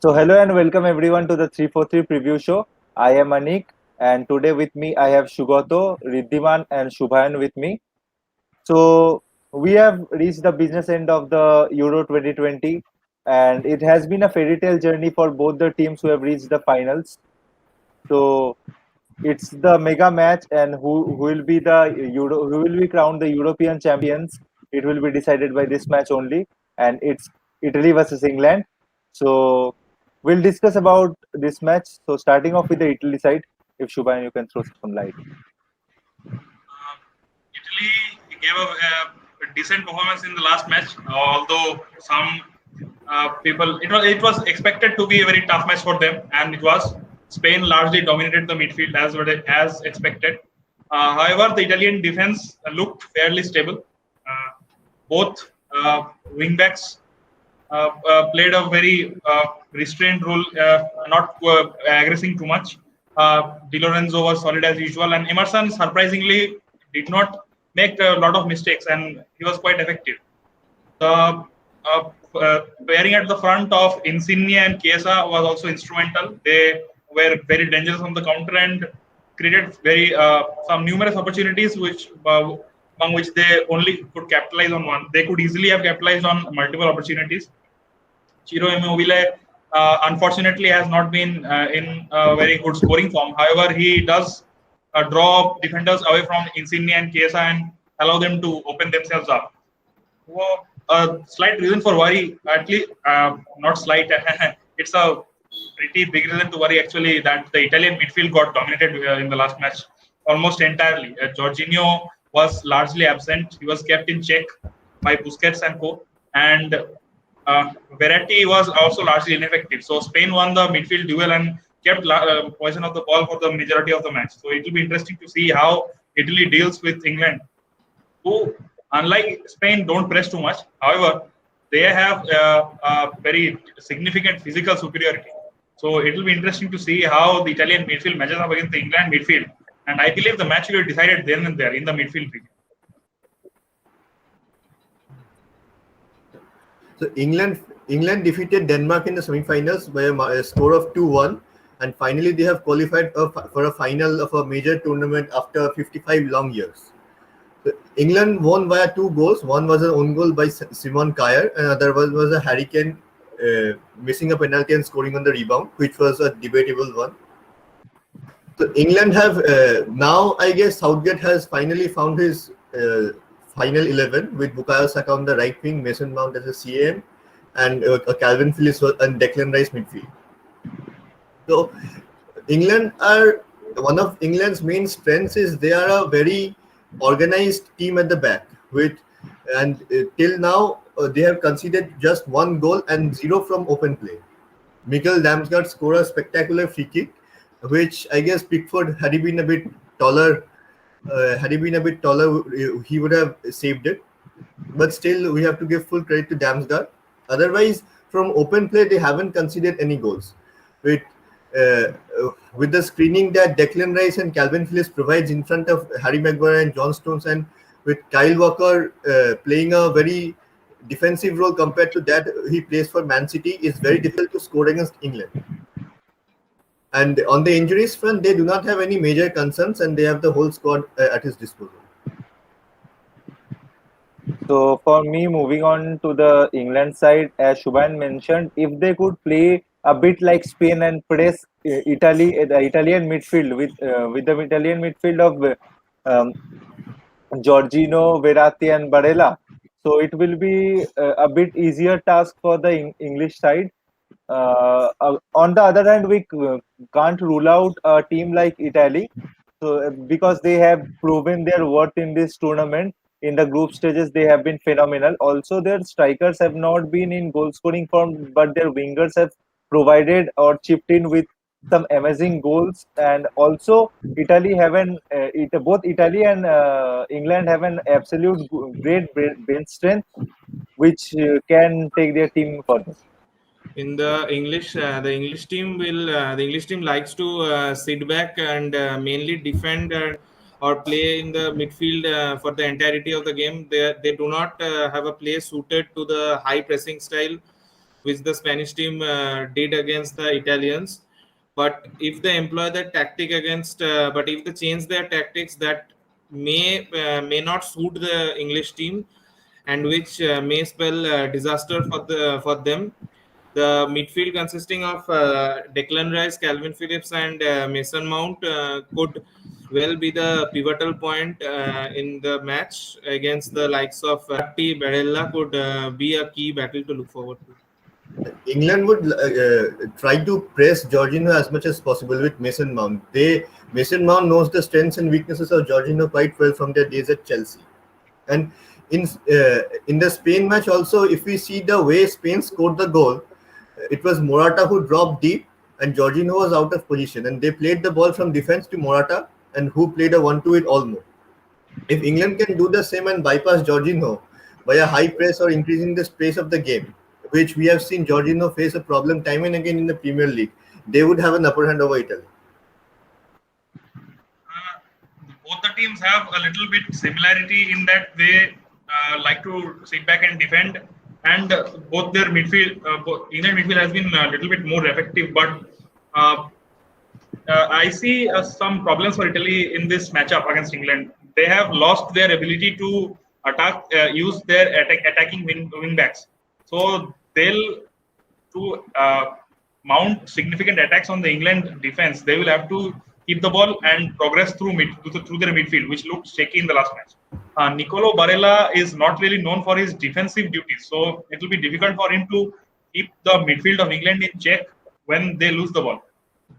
So, hello and welcome everyone to the 343 preview show. I am Anik, and today with me I have Shugato, Riddhiman, and Shubhayan with me. So, we have reached the business end of the Euro 2020, and it has been a fairy tale journey for both the teams who have reached the finals. So, it's the mega match, and who will be the who will be crowned the European champions. It will be decided by this match only, and it's Italy versus England. So we'll discuss about this match. So starting off with the Italy side, if Shubhayan you can throw some light. Italy gave a decent performance in the last match, although some people it was expected to be a very tough match for them, and it was. Spain largely dominated the midfield as expected. However, the Italian defense looked fairly stable. Uh, both wingbacks played a very restrained role, not aggressing too much. Di Lorenzo was solid as usual, and Emerson surprisingly did not make a lot of mistakes, and he was quite effective. The pairing at the front of Insigne and Chiesa was also instrumental. They were very dangerous on the counter and created very some numerous opportunities, which among which they only could capitalize on one. They could easily have capitalized on multiple opportunities. Ciro Immobile, unfortunately, has not been in very good scoring form. However, he does draw defenders away from Insigne and Chiesa and allow them to open themselves up. Well, a slight reason for worry, at least not slight. It's a pretty big reason to worry actually that the Italian midfield got dominated in the last match almost entirely. Jorginho was largely absent. He was kept in check by Busquets and co. And Verratti was also largely ineffective. So Spain won the midfield duel and kept possession of the ball for the majority of the match. So it will be interesting to see how Italy deals with England, who, unlike Spain, don't press too much. However, they have a very significant physical superiority. So it will be interesting to see how the Italian midfield matches up against the England midfield. And I believe the match will be decided then and there in the midfield region. So England defeated Denmark in the semi-finals by a score of 2-1, and finally they have qualified for a final of a major tournament after 55 long years. So England won via 2 goals. One was an own goal by Simon Kjaer, and another was a Harry Kane missing a penalty and scoring on the rebound, which was a debatable one. So England have now, I guess, Southgate has finally found his final 11 with Bukayo Saka on the right wing, Mason Mount as a CM, and Calvin Phillips and Declan Rice midfield. So England are one of England's main strengths is they are a very organized team at the back and till now they have conceded just 1 goal and 0 from open play. Mikkel Damsgaard scored a spectacular free kick, which I guess Pickford, had he been a bit taller, he would have saved it. But still, we have to give full credit to Damsgaard. Otherwise, from open play, they haven't conceded any goals. Uh, with the screening that Declan Rice and Calvin Phillips provides in front of Harry Maguire and John Stones, and with Kyle Walker playing a very defensive role compared to that he plays for Man City, is very difficult to score against England. And on the injuries front, they do not have any major concerns, and they have the whole squad at his disposal. So for me, moving on to the England side, as Shubhayan mentioned, if they could play a bit like Spain and press Italy, the Italian midfield with the Italian midfield of Jorginho, Verratti, and Barella. So it will be a bit easier task for the English side. On the other hand, we can't rule out a team like Italy. So because they have proven their worth in this tournament, in the group stages they have been phenomenal. Also, their strikers have not been in goal scoring form, but their wingers have provided or chipped in with some amazing goals. And also, both Italy and England have an absolute great bench strength, which can take their team further. In the English team likes to sit back and mainly defend or play in the midfield for the entirety of the game. They do not have a play suited to the high pressing style. which the Spanish team did against the Italians. But if they employ that tactic but if they change their tactics, that may not suit the English team, and which may spell disaster for them. The midfield consisting of Declan Rice, Calvin Phillips, and Mason Mount could well be the pivotal point in the match against the likes of Barella. Could be a key battle to look forward to. England would try to press Jorginho as much as possible with Mason Mount. Mason Mount knows the strengths and weaknesses of Jorginho quite well from their days at Chelsea. And in the Spain match also, if we see the way Spain scored the goal, it was Morata who dropped deep and Jorginho was out of position, and they played the ball from defense to Morata, and who played a 1-2 with Olmo. If England can do the same and bypass Jorginho by a high press or increasing the space of the game, which we have seen Jorginho face a problem time and again in the Premier League, they would have an upper hand over Italy. Both the teams have a little bit similarity in that they like to sit back and defend, and both their midfield, England midfield has been a little bit more effective. But I see some problems for Italy in this matchup against England. They have lost their ability to use their attacking wing backs. So they'll mount significant attacks on the England defense. They will have to keep the ball and progress through their midfield, which looked shaky in the last match. Nicolo Barella is not really known for his defensive duties, so it will be difficult for him to keep the midfield of England in check when they lose the ball.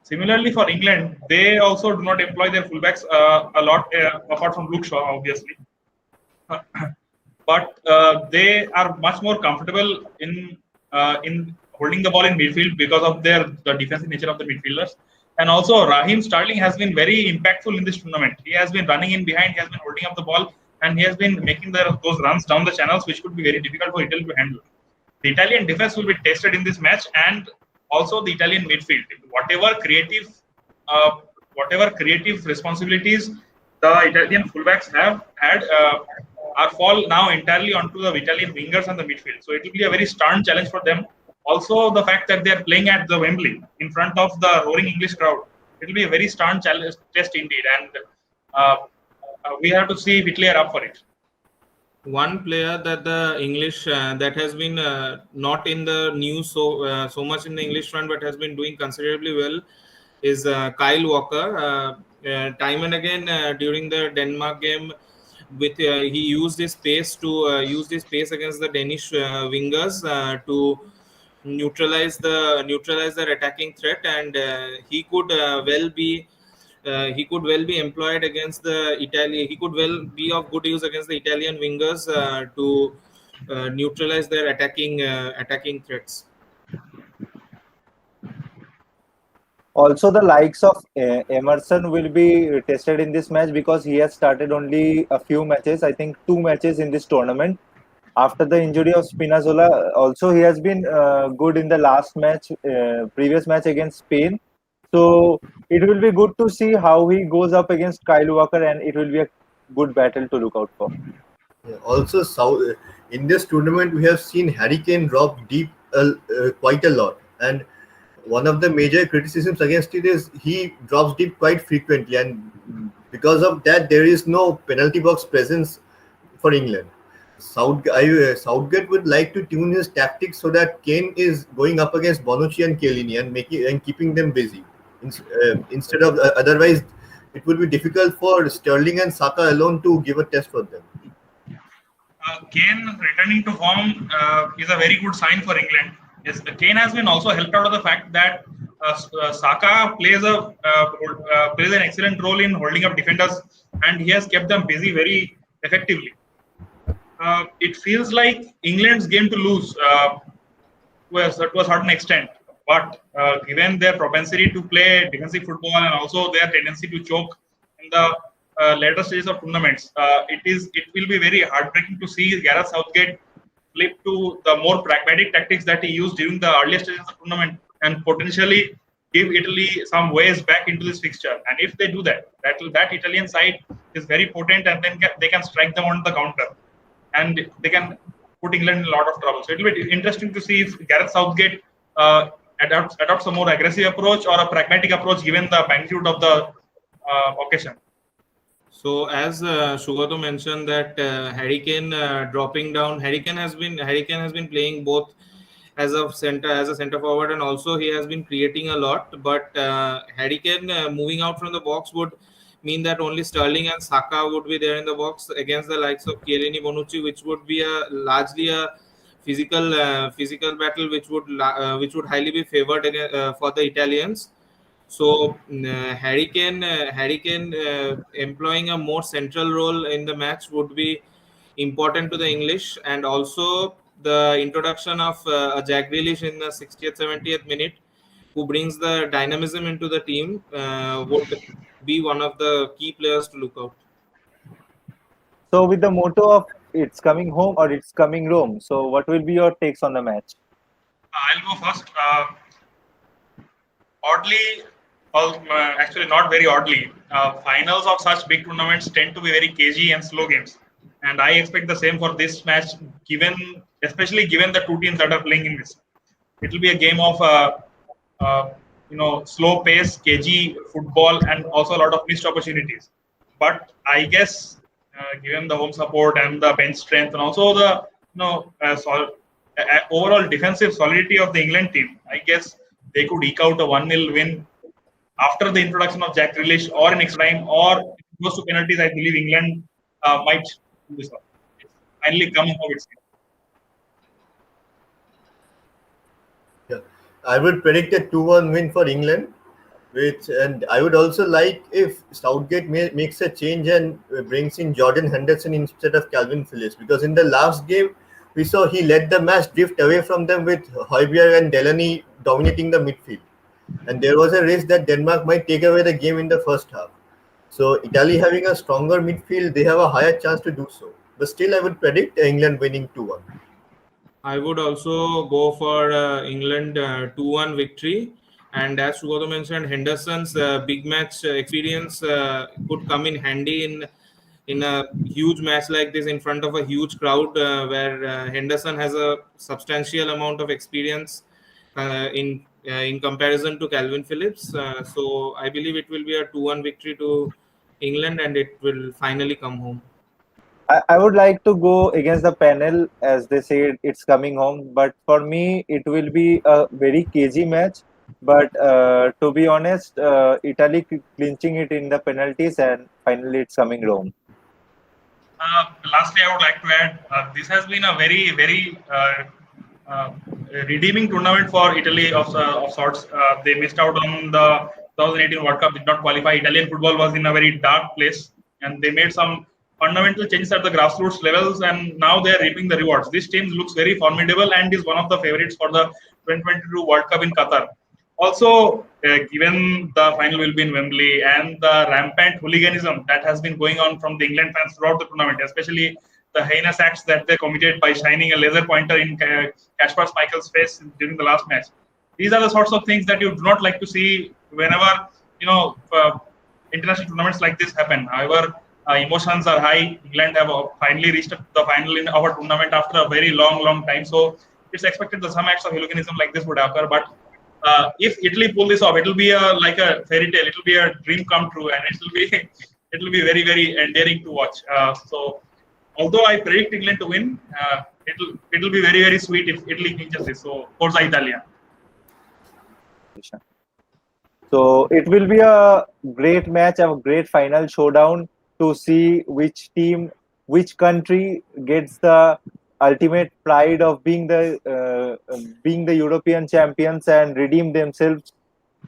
Similarly, for England, they also do not employ their fullbacks a lot, apart from Luke Shaw, obviously. But they are much more comfortable in holding the ball in midfield because of the defensive nature of the midfielders. And also, Raheem Sterling has been very impactful in this tournament. He has been running in behind, he has been holding up the ball, and he has been making those runs down the channels, which could be very difficult for Italy to handle. The Italian defense will be tested in this match, and also the Italian midfield. Whatever creative responsibilities the Italian fullbacks have had fall now entirely onto the Italian wingers and the midfield. So it will be a very stern challenge for them. Also, the fact that they are playing at the Wembley in front of the roaring English crowd, it will be a very stern challenge test indeed, and we have to see if Italy are up for it. One player that the English that has been not in the news so much in the English front, but has been doing considerably well, is Kyle Walker. Time and again during the Denmark game, he used his pace against the Danish wingers to neutralize their attacking threat, and he could well be employed against the Italy. He could well be of good use against the Italian wingers to neutralize their attacking threats. Also, the likes of Emerson will be tested in this match because he has started only a few matches. I think 2 matches in this tournament. After the injury of Spinazzola, also he has been good in the last match, previous match against Spain. So it will be good to see how he goes up against Kyle Walker, and it will be a good battle to look out for. Yeah, also, in this tournament, we have seen Harry Kane drop deep quite a lot, and one of the major criticisms against it is he drops deep quite frequently, and because of that, there is no penalty box presence for England. Southgate would like to tune his tactics so that Kane is going up against Bonucci and Chiellini and keeping them busy. Instead of otherwise, it would be difficult for Sterling and Saka alone to give a test for them. Kane returning to form is a very good sign for England. Yes, Kane has been also helped out of the fact that Saka plays an excellent role in holding up defenders, and he has kept them busy very effectively. It feels like England's game to lose to a certain extent, but given their propensity to play defensive football and also their tendency to choke in the later stages of tournaments, it will be very heartbreaking to see Gareth Southgate flip to the more pragmatic tactics that he used during the earlier stages of the tournament and potentially give Italy some ways back into this fixture. And if they do that Italian side is very potent, and then they can strike them on the counter, and they can put England in a lot of trouble. So it will be interesting to see if Gareth Southgate adopts a more aggressive approach or a pragmatic approach given the magnitude of the occasion. So as Sugato mentioned that Harry Kane dropping down, Harry Kane has been playing both as a center forward, and also he has been creating a lot. But Harry Kane moving out from the box would mean that only Sterling and Saka would be there in the box against the likes of Chiellini, Bonucci, which would be largely a physical battle, which would highly be favored for the Italians. So Harry Kane employing a more central role in the match would be important to the English, and also the introduction of Jack Grealish in the 60th, 70th minute, who brings the dynamism into the team, would be one of the key players to look out. So with the motto of "It's coming home" or "It's coming Rome," so what will be your takes on the match? I'll go first. Oddly, actually not very oddly, finals of such big tournaments tend to be very cagey and slow games, and I expect the same for this match. Especially given the two teams that are playing in this, it will be a game of slow pace, cagey football, and also a lot of missed opportunities. But I guess, given the home support and the bench strength, and also the overall defensive solidity of the England team, I guess they could eke out a 1-0 win after the introduction of Jack Grealish, or in extra time, or if it goes to penalties. I believe England might do this one. It's finally coming how it's. I would predict a 2-1 win for England, and I would also like if Southgate makes a change and brings in Jordan Henderson instead of Calvin Phillips, because in the last game we saw he let the match drift away from them with Højbjerg and Delaney dominating the midfield, and there was a risk that Denmark might take away the game in the first half. So Italy having a stronger midfield, they have a higher chance to do so. But still, I would predict England winning 2-1. I would also go for England 2-1 victory. And as Sugato mentioned, Henderson's big match experience could come in handy in a huge match like this in front of a huge crowd, where Henderson has a substantial amount of experience in comparison to Calvin Phillips. So I believe it will be a 2-1 victory to England, and it will finally come home. I would like to go against the panel, as they say it's coming home, but for me it will be a very cagey match. But to be honest, Italy clinching it in the penalties, and finally it's coming home. Lastly, I would like to add, this has been a very, very redeeming tournament for Italy of sorts. They missed out on the 2018 World Cup, did not qualify. Italian football was in a very dark place, and they made some fundamental changes at the grassroots levels, and now they are reaping the rewards. This team looks very formidable and is one of the favorites for the 2022 World Cup in Qatar. Also, given the final will be in Wembley and the rampant hooliganism that has been going on from the England fans throughout the tournament, especially the heinous acts that they committed by shining a laser pointer in Kasper Schmeichel's face during the last match. These are the sorts of things that you do not like to see whenever international tournaments like this happen. However, emotions are high. England have finally reached the final in our tournament after a very long time. So it's expected that some acts of hooliganism like this would occur. But if Italy pull this off, it will be like a fairy tale. It will be a dream come true, and it will be very, very endearing to watch. So although I predict England to win, it will be very, very sweet if Italy clinches this. So Forza Italia. So it will be a great match, a great final showdown to see which team, which country gets the ultimate pride of being the European champions and redeem themselves.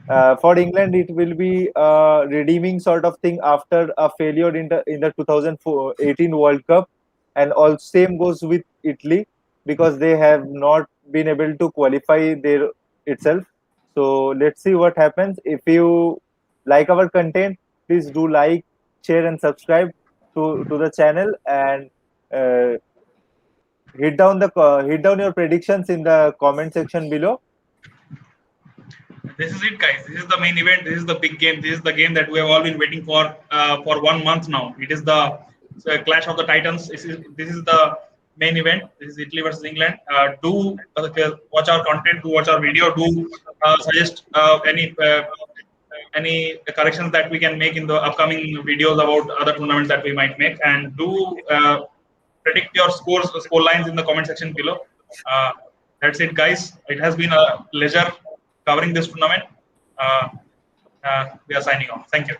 For England, it will be a redeeming sort of thing after a failure in the 2018 World Cup, and all same goes with Italy, because they have not been able to qualify their itself. So let's see what happens. If you like our content, please do like, share, and subscribe to the channel, and hit down your predictions in the comment section below. This is it, guys. This is the main event. This is the big game. This is the game that we have all been waiting for 1 month now. It is the Clash of the Titans. This is the main event. This is Italy versus England. Do watch our content, do watch our video, do suggest any corrections that we can make in the upcoming videos about other tournaments that we might make, and do predict your score lines in the comment section below. That's it, guys. It has been a pleasure covering this tournament. We are signing off. Thank you.